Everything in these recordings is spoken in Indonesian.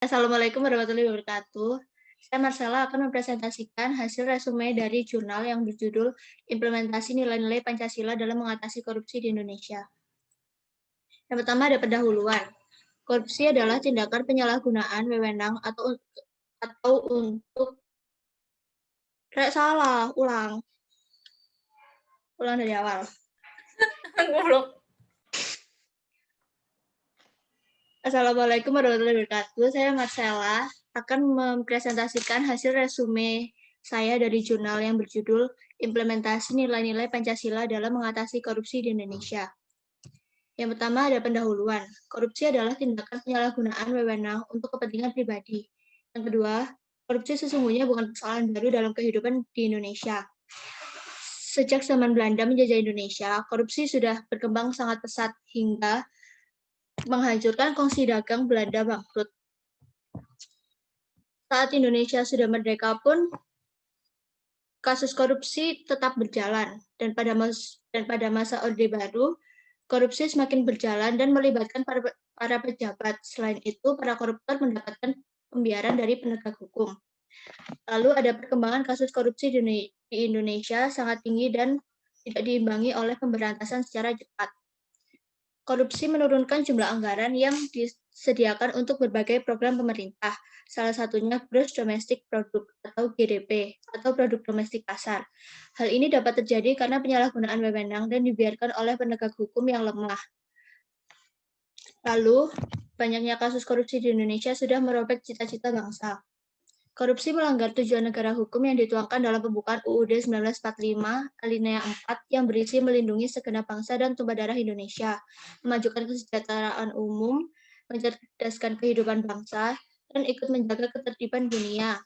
Assalamualaikum warahmatullahi wabarakatuh. Saya Marcella akan mempresentasikan hasil resume dari jurnal yang berjudul Implementasi Nilai-Nilai Pancasila dalam Mengatasi Korupsi di Indonesia. Yang pertama ada pendahuluan. Korupsi adalah tindakan penyalahgunaan wewenang atau untuk salah, ulang dari awal. Assalamualaikum warahmatullahi wabarakatuh. Saya Marcella akan mempresentasikan hasil resume saya dari jurnal yang berjudul Implementasi Nilai-Nilai Pancasila dalam Mengatasi Korupsi di Indonesia. Yang pertama ada pendahuluan. Korupsi adalah tindakan penyalahgunaan wewenang untuk kepentingan pribadi. Yang kedua, korupsi sesungguhnya bukan persoalan baru dalam kehidupan di Indonesia. Sejak zaman Belanda menjajah Indonesia, korupsi sudah berkembang sangat pesat hingga menghancurkan kongsi dagang Belanda bangkrut. Saat Indonesia sudah merdeka pun, kasus korupsi tetap berjalan. Dan pada masa Orde Baru, korupsi semakin berjalan dan melibatkan para pejabat. Selain itu, para koruptor mendapatkan pembiaran dari penegak hukum. Lalu ada perkembangan kasus korupsi di Indonesia sangat tinggi dan tidak diimbangi oleh pemberantasan secara cepat. Korupsi menurunkan jumlah anggaran yang disediakan untuk berbagai program pemerintah, salah satunya Gross Domestic Product atau GDP, atau Produk Domestik Pasar. Hal ini dapat terjadi karena penyalahgunaan wewenang dan dibiarkan oleh penegak hukum yang lemah. Lalu, banyaknya kasus korupsi di Indonesia sudah merobek cita-cita bangsa. Korupsi melanggar tujuan negara hukum yang dituangkan dalam pembukaan UUD 1945 alinea 4 yang berisi melindungi segenap bangsa dan tumpah darah Indonesia, memajukan kesejahteraan umum, mencerdaskan kehidupan bangsa, dan ikut menjaga ketertiban dunia.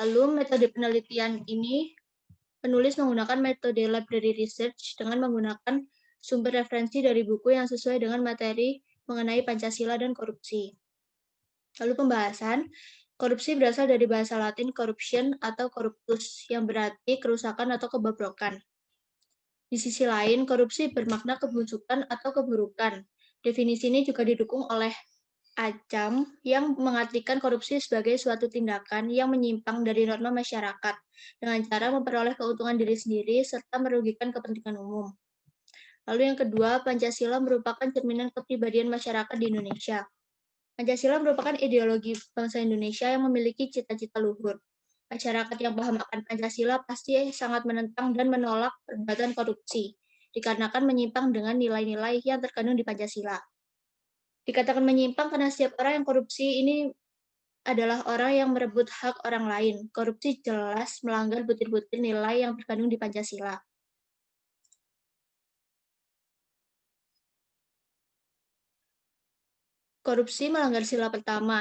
Lalu metode penelitian ini, penulis menggunakan metode library research dengan menggunakan sumber referensi dari buku yang sesuai dengan materi mengenai Pancasila dan korupsi. Lalu pembahasan, korupsi berasal dari bahasa Latin corruption atau corruptus, yang berarti kerusakan atau kebobrokan. Di sisi lain, korupsi bermakna kebusukan atau keburukan. Definisi ini juga didukung oleh Acam yang mengartikan korupsi sebagai suatu tindakan yang menyimpang dari norma masyarakat dengan cara memperoleh keuntungan diri sendiri serta merugikan kepentingan umum. Lalu yang kedua, Pancasila merupakan cerminan kepribadian masyarakat di Indonesia. Pancasila merupakan ideologi bangsa Indonesia yang memiliki cita-cita luhur. Masyarakat yang paham akan Pancasila pasti sangat menentang dan menolak perbuatan korupsi, dikarenakan menyimpang dengan nilai-nilai yang terkandung di Pancasila. Dikatakan menyimpang karena setiap orang yang korupsi ini adalah orang yang merebut hak orang lain. Korupsi jelas melanggar butir-butir nilai yang terkandung di Pancasila. Korupsi melanggar sila pertama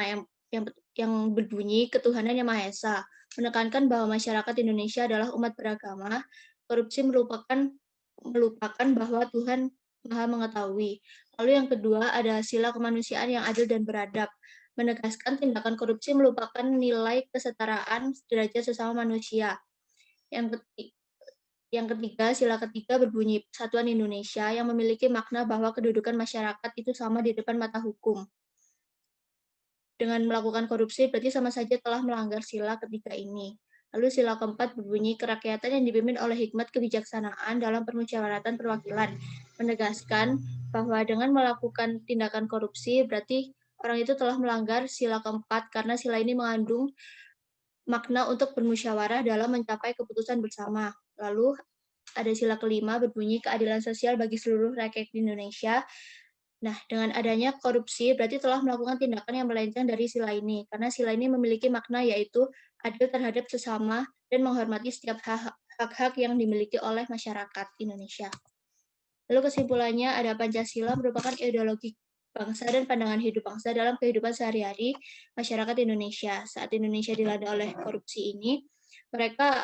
yang berbunyi ketuhanan yang Maha Esa, menekankan bahwa masyarakat Indonesia adalah umat beragama. Korupsi melupakan bahwa Tuhan Maha Mengetahui. Lalu yang kedua ada sila kemanusiaan yang adil dan beradab, menegaskan tindakan korupsi melupakan nilai kesetaraan derajat sesama manusia. Yang ketiga, sila ketiga berbunyi Persatuan Indonesia yang memiliki makna bahwa kedudukan masyarakat itu sama di depan mata hukum. Dengan melakukan korupsi berarti sama saja telah melanggar sila ketiga ini. Lalu sila keempat berbunyi kerakyatan yang dipimpin oleh hikmat kebijaksanaan dalam permusyawaratan perwakilan, menegaskan bahwa dengan melakukan tindakan korupsi berarti orang itu telah melanggar sila keempat karena sila ini mengandung makna untuk bermusyawarah dalam mencapai keputusan bersama. Lalu ada sila kelima berbunyi keadilan sosial bagi seluruh rakyat Indonesia. Nah, dengan adanya korupsi berarti telah melakukan tindakan yang melenceng dari sila ini, karena sila ini memiliki makna yaitu adil terhadap sesama dan menghormati setiap hak-hak yang dimiliki oleh masyarakat Indonesia. Lalu kesimpulannya ada Pancasila merupakan ideologi bangsa dan pandangan hidup bangsa dalam kehidupan sehari-hari masyarakat Indonesia. Saat Indonesia dilanda oleh korupsi ini, mereka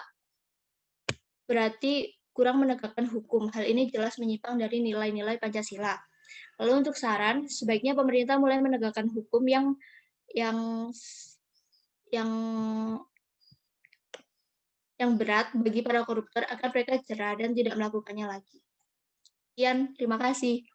berarti kurang menegakkan hukum. Hal ini jelas menyimpang dari nilai-nilai Pancasila. Lalu untuk saran, sebaiknya pemerintah mulai menegakkan hukum yang yang berat bagi para koruptor agar mereka jerah dan tidak melakukannya lagi. Sekian, terima kasih.